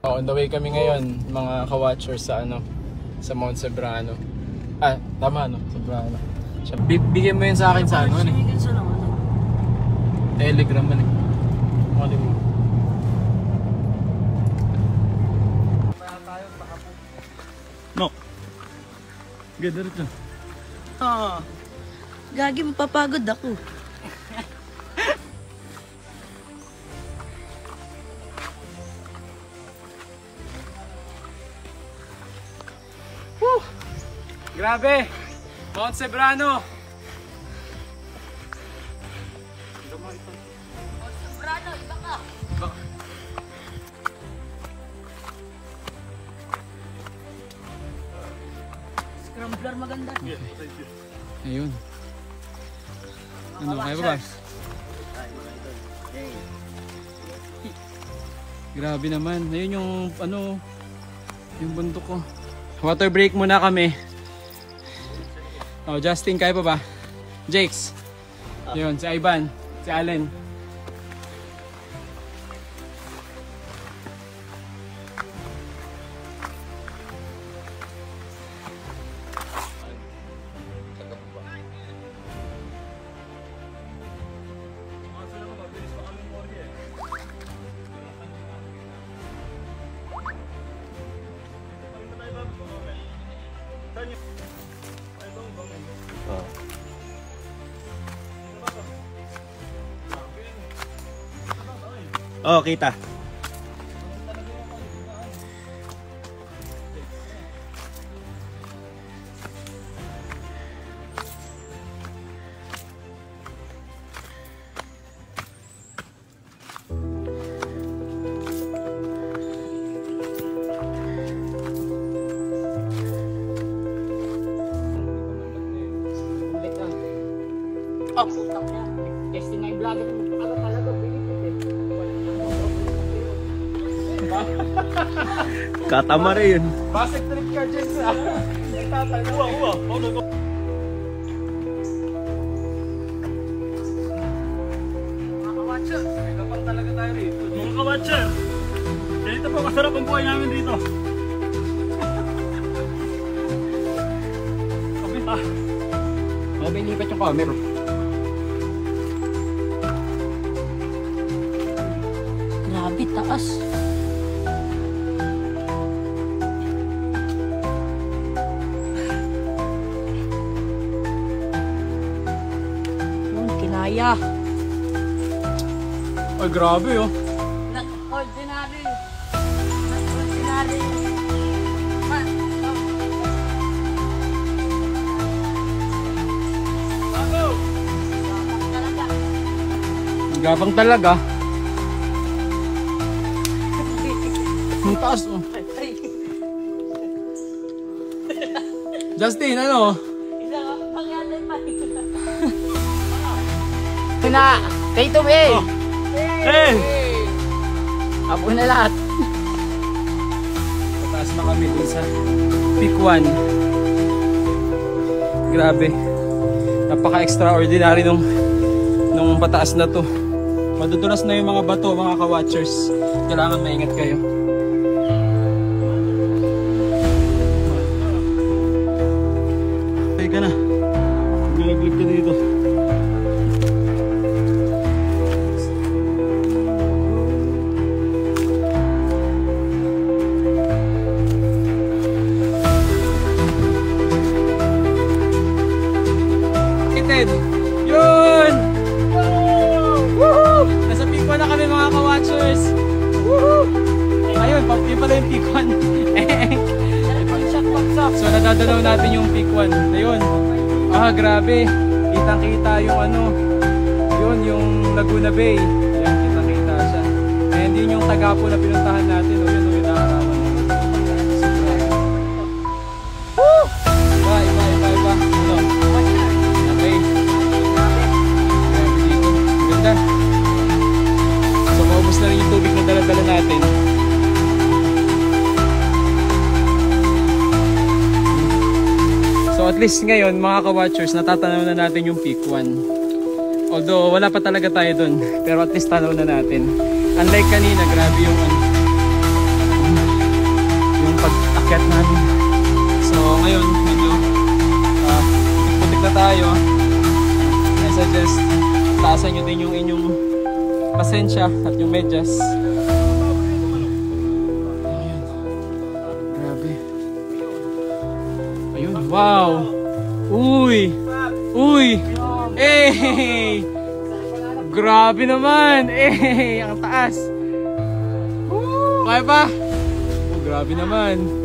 On the way kami ngayon, mga ka-watchers sa sa Mount Cebrano. Ah, tama Cebrano. Bigyan mo yun sa akin sa Telegram man eh. No. Ganda rin. Gagi, mapapagod ako. Grabe! Mount Cebrano! Mount Cebrano, iba ka! Scrambler maganda. Ayun. Ano, kaya ba? Grabe naman. Ayun yung yung bundok ko. Water break muna kami. Oh, Justin, kaya pa ba? Jakes. Yun, si Ivan, si Allen. Oh, kita. Oh, putang na. Testing na yung vlogger mo. Ano talaga, binibig eh. Katamari yun. Basik trip ka, Jakes. Uwa. Mga ka-watcher, may kapal talaga tayo rito. Mga ka-watcher, ganito po kasarap ang buhay namin dito. May lipat yung camera. Grabe, taas. Kinaya. Ay, grabe oh. Ordinary. Ordinary. Gabang talaga. Ang taas oh. Justin, ano? Na, kay Tom eh. Hey! Apo na lahat. Pataas na kami dun sa Peak 1. Grabe. Napaka-extraordinary nung pataas na to. Madudulas na yung mga bato, mga ka-watchers. Kailangan maingat kayo. Ay ka na. Galaglag ka dito. Yun! Woohoo! Nasa Peak 1 na kami mga ka-watchers. Woohoo! Ayun, yun pala yung Peak 1. So nadadalaw natin yung Peak 1. Ayun. Ah, grabe. Kitang-kita yung yun, yung Laguna Bay. Yan, kitang-kita siya. And yun yung Tagapo na pinuntahan natin. O yun, yung nakarawan. Woo! Iba. Ano? Okay. Ganda. So maubos na rin yung tubig na dala-dala natin. So at least ngayon mga ka-watchers, natatanaw na natin yung Peak 1. Although wala pa talaga tayo dun, pero at least tanaw na natin. Unlike kanina, grabe yung paakyat namin. So ngayon medyo putik na tayo. I suggest taasan nyo din yung inyong pasensya at yung medyas. Grabe. Ayun, wow! Uy! Uy! Eh! Grabe naman! Eh! Ang taas! Woo! Kaya pa? Oh, grabe naman!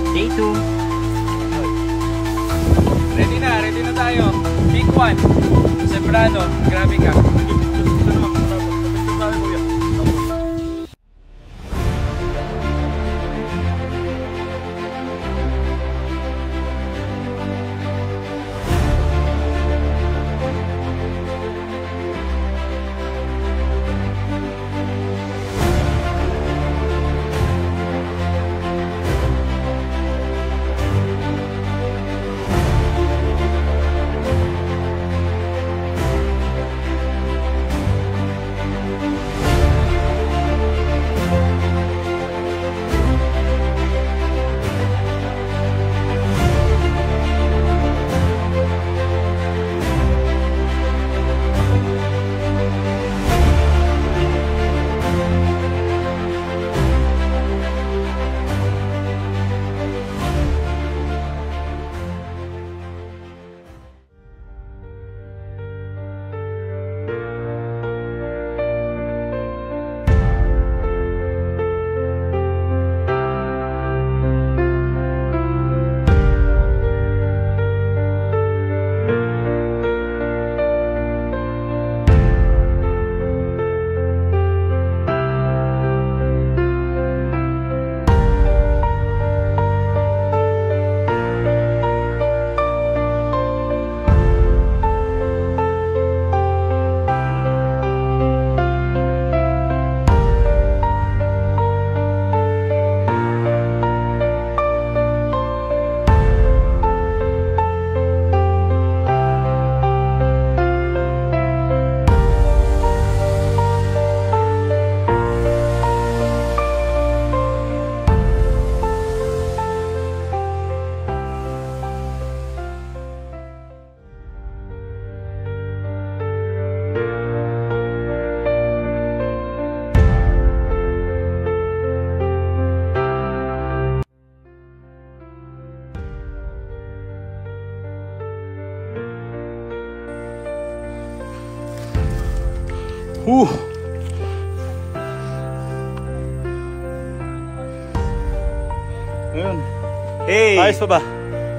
Day 2. Ready na tayo. Big one. Sembrano, grabe ka. Ayun. Hey! Ayos pa ba?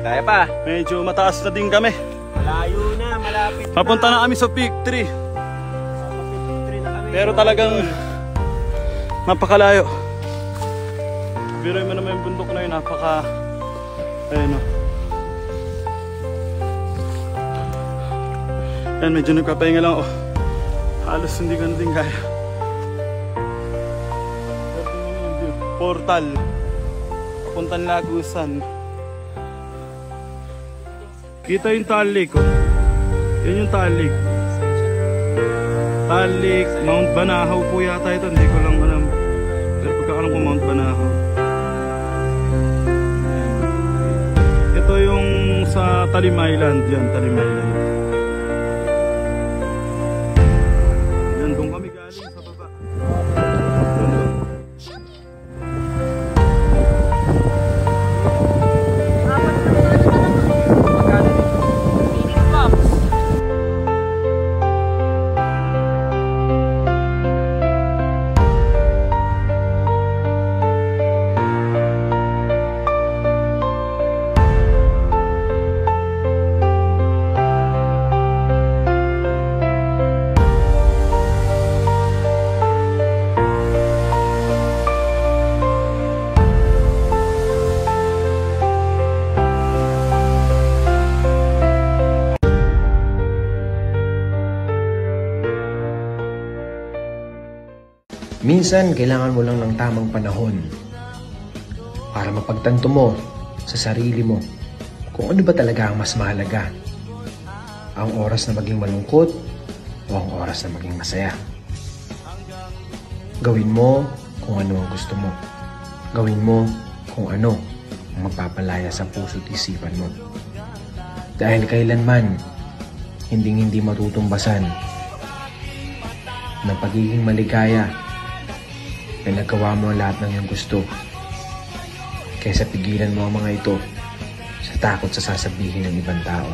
Kaya pa? Medyo mataas na din kami. Malayo na, malapit na. Papunta na kami sa Peak 3. Na kami. Pero talagang napakalayo. Pero mo naman yung bundok na yun, napaka... Ayun o. Yan, medyo nagpapahinga lang. Oh. Halos hindi ko na din kaya. Portal. Papuntang Lagusan. Kita yung Talik. Oh. Yan yung Talik. Talik, Mount Banahaw po yata ito. Hindi ko lang alam. Pero pagkakaroon ko Mount Banahaw. Ito yung sa Talim Island. Yan, Talim Island. Yan, doon kami galing sa baba. Minsan, kailangan mo lang ng tamang panahon para mapagtanto mo sa sarili mo kung ano ba talaga ang mas mahalaga. Ang oras na maging malungkot o ang oras na maging masaya. Gawin mo kung ano ang gusto mo. Gawin mo kung ano ang magpapalaya sa puso't isipan mo. Dahil kailanman, hindi matutumbasan ng pagiging maligaya na nagawa mo lahat ng iyong gusto kaysa pigilan mo ang mga ito sa takot sa sasabihin ng ibang tao.